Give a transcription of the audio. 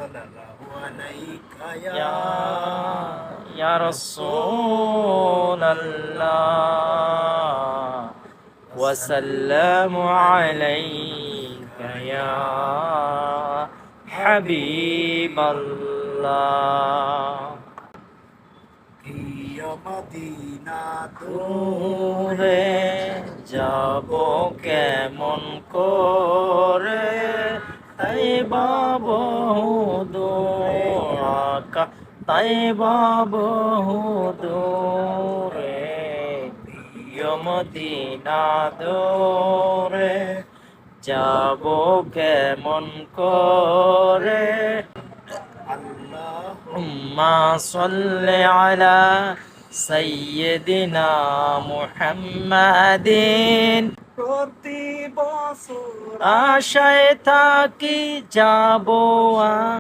সাল্লাল্লাহু আলাইকা ইয়া রাসূলাল্লাহ ওয়া সাল্লামু আলাইকা ইয়া হাবিবাল্লাহ। প্রিয় মদিনা দূরে যাব কেমন করে, তাই বাবু দূর তাই বাবু দূরে, প্রিয় মদিনা দূরে যাব কেমন করে। আল্লাহুম্মা সাল্লি আলা সাইয়্যিদিনা মুহাম্মাদিন। প্রতি বছর আশায় থাকি যাব